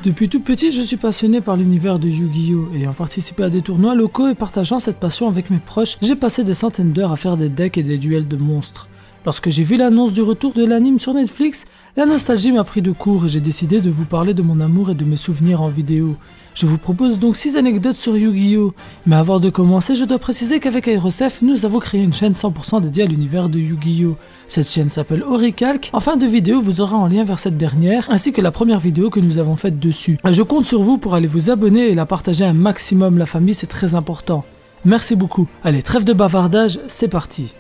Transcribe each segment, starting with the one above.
Depuis tout petit, je suis passionné par l'univers de Yu-Gi-Oh! Ayant participé à des tournois locaux et partageant cette passion avec mes proches, j'ai passé des centaines d'heures à faire des decks et des duels de monstres. Lorsque j'ai vu l'annonce du retour de l'anime sur Netflix, la nostalgie m'a pris de court et j'ai décidé de vous parler de mon amour et de mes souvenirs en vidéo. Je vous propose donc 6 anecdotes sur Yu-Gi-Oh! Mais avant de commencer, je dois préciser qu'avec Aerosef, nous avons créé une chaîne 100% dédiée à l'univers de Yu-Gi-Oh! Cette chaîne s'appelle Oricalc. En fin de vidéo, vous aurez en lien vers cette dernière, ainsi que la première vidéo que nous avons faite dessus. Je compte sur vous pour aller vous abonner et la partager un maximum, la famille c'est très important. Merci beaucoup. Allez, trêve de bavardage, c'est parti.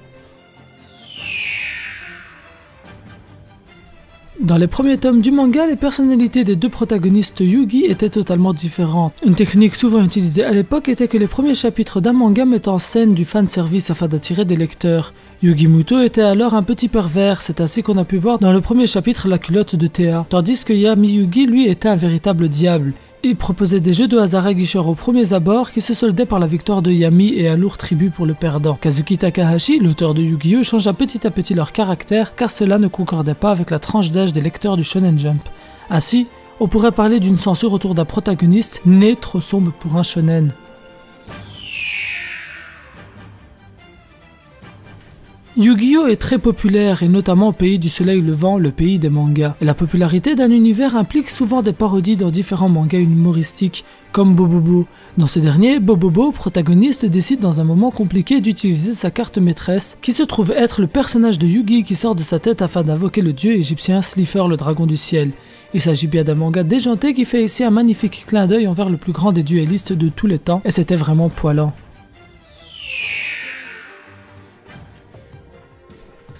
Dans les premiers tomes du manga, les personnalités des deux protagonistes Yugi étaient totalement différentes. Une technique souvent utilisée à l'époque était que les premiers chapitres d'un manga mettent en scène du fanservice afin d'attirer des lecteurs. Yugi Muto était alors un petit pervers, c'est ainsi qu'on a pu voir dans le premier chapitre la culotte de Théa, tandis que Yami Yugi lui était un véritable diable. Il proposait des jeux de hasard aguicheurs aux premiers abords qui se soldaient par la victoire de Yami et un lourd tribut pour le perdant. Kazuki Takahashi, l'auteur de Yu-Gi-Oh! Changea petit à petit leur caractère car cela ne concordait pas avec la tranche d'âge des lecteurs du Shonen Jump. Ainsi, on pourrait parler d'une censure autour d'un protagoniste né trop sombre pour un shonen. Yu-Gi-Oh! Est très populaire et notamment au pays du soleil levant, le pays des mangas. Et la popularité d'un univers implique souvent des parodies dans différents mangas humoristiques, comme Bobobo. Dans ce dernier, Bobobo, protagoniste, décide dans un moment compliqué d'utiliser sa carte maîtresse, qui se trouve être le personnage de Yugi qui sort de sa tête afin d'invoquer le dieu égyptien Slifer, le dragon du ciel. Il s'agit bien d'un manga déjanté qui fait ici un magnifique clin d'œil envers le plus grand des duellistes de tous les temps, et c'était vraiment poilant.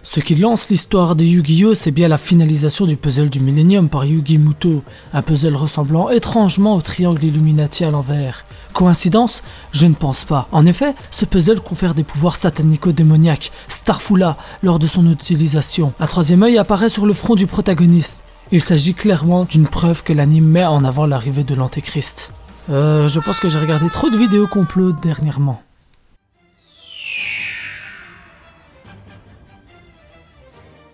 Ce qui lance l'histoire de Yu-Gi-Oh! C'est bien la finalisation du puzzle du Millennium par Yugi Muto, un puzzle ressemblant étrangement au triangle Illuminati à l'envers. Coïncidence? Je ne pense pas. En effet, ce puzzle confère des pouvoirs satanico-démoniaques, Starfula, lors de son utilisation. Un troisième œil apparaît sur le front du protagoniste. Il s'agit clairement d'une preuve que l'anime met en avant l'arrivée de l'Antéchrist. Je pense que j'ai regardé trop de vidéos complot dernièrement.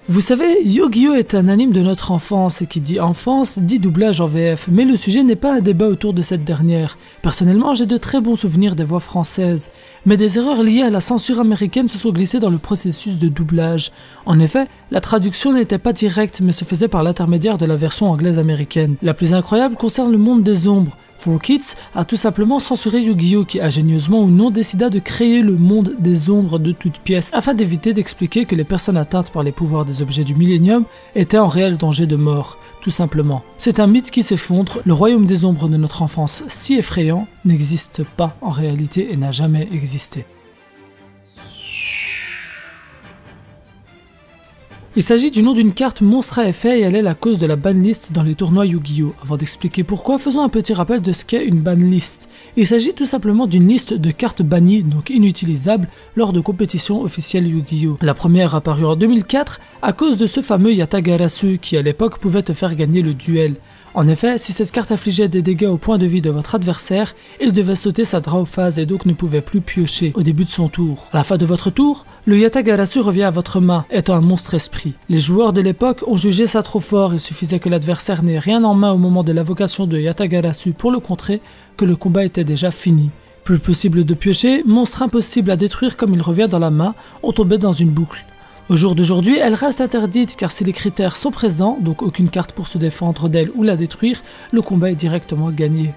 Vous savez, Yu-Gi-Oh! Est un anime de notre enfance, et qui dit enfance, dit doublage en VF, mais le sujet n'est pas un débat autour de cette dernière. Personnellement, j'ai de très bons souvenirs des voix françaises, mais des erreurs liées à la censure américaine se sont glissées dans le processus de doublage. En effet, la traduction n'était pas directe, mais se faisait par l'intermédiaire de la version anglaise américaine. La plus incroyable concerne le monde des ombres. 4Kids a tout simplement censuré Yu-Gi-Oh! Qui ingénieusement ou non décida de créer le monde des ombres de toutes pièces afin d'éviter d'expliquer que les personnes atteintes par les pouvoirs des objets du Millennium étaient en réel danger de mort, tout simplement. C'est un mythe qui s'effondre, le royaume des ombres de notre enfance si effrayant n'existe pas en réalité et n'a jamais existé. Il s'agit du nom d'une carte monstre à effet et elle est la cause de la banlist dans les tournois Yu-Gi-Oh! Avant d'expliquer pourquoi, faisons un petit rappel de ce qu'est une banlist. Il s'agit tout simplement d'une liste de cartes bannies, donc inutilisables, lors de compétitions officielles Yu-Gi-Oh! La première apparue en 2004 à cause de ce fameux Yatagarasu qui à l'époque pouvait te faire gagner le duel. En effet, si cette carte infligeait des dégâts au point de vie de votre adversaire, il devait sauter sa draw phase et donc ne pouvait plus piocher au début de son tour. À la fin de votre tour, le Yatagarasu revient à votre main, étant un monstre esprit. Les joueurs de l'époque ont jugé ça trop fort, il suffisait que l'adversaire n'ait rien en main au moment de l'invocation de Yatagarasu pour le contrer, que le combat était déjà fini. Plus possible de piocher, monstre impossible à détruire comme il revient dans la main, on tombait dans une boucle. Au jour d'aujourd'hui, elle reste interdite car si les critères sont présents, donc aucune carte pour se défendre d'elle ou la détruire, le combat est directement gagné.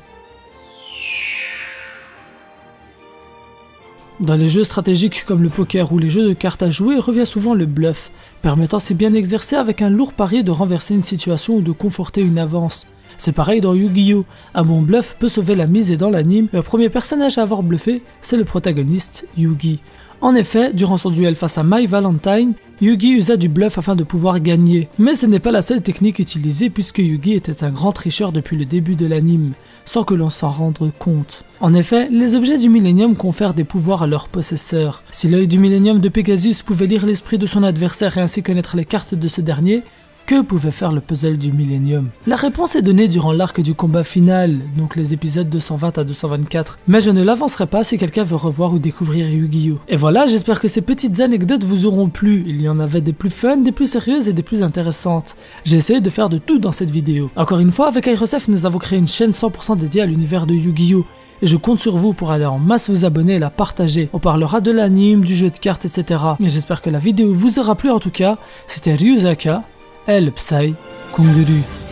Dans les jeux stratégiques comme le poker ou les jeux de cartes à jouer, revient souvent le bluff, permettant si bien exercé avec un lourd pari de renverser une situation ou de conforter une avance. C'est pareil dans Yu-Gi-Oh! Un bon bluff peut sauver la mise et dans l'anime, le premier personnage à avoir bluffé, c'est le protagoniste, Yugi. En effet, durant son duel face à My Valentine, Yugi usa du bluff afin de pouvoir gagner. Mais ce n'est pas la seule technique utilisée puisque Yugi était un grand tricheur depuis le début de l'anime, sans que l'on s'en rende compte. En effet, les objets du Millennium confèrent des pouvoirs à leurs possesseurs. Si l'œil du Millennium de Pegasus pouvait lire l'esprit de son adversaire et ainsi connaître les cartes de ce dernier, que pouvait faire le puzzle du Millennium? La réponse est donnée durant l'arc du combat final, donc les épisodes 220 à 224, mais je ne l'avancerai pas si quelqu'un veut revoir ou découvrir Yu-Gi-Oh! Et voilà, j'espère que ces petites anecdotes vous auront plu, il y en avait des plus fun, des plus sérieuses et des plus intéressantes. J'ai essayé de faire de tout dans cette vidéo. Encore une fois, avec Aerosef, nous avons créé une chaîne 100% dédiée à l'univers de Yu-Gi-Oh! Et je compte sur vous pour aller en masse vous abonner et la partager. On parlera de l'anime, du jeu de cartes, etc. Et j'espère que la vidéo vous aura plu en tout cas. C'était Ryuzaka, El Psy Konguru.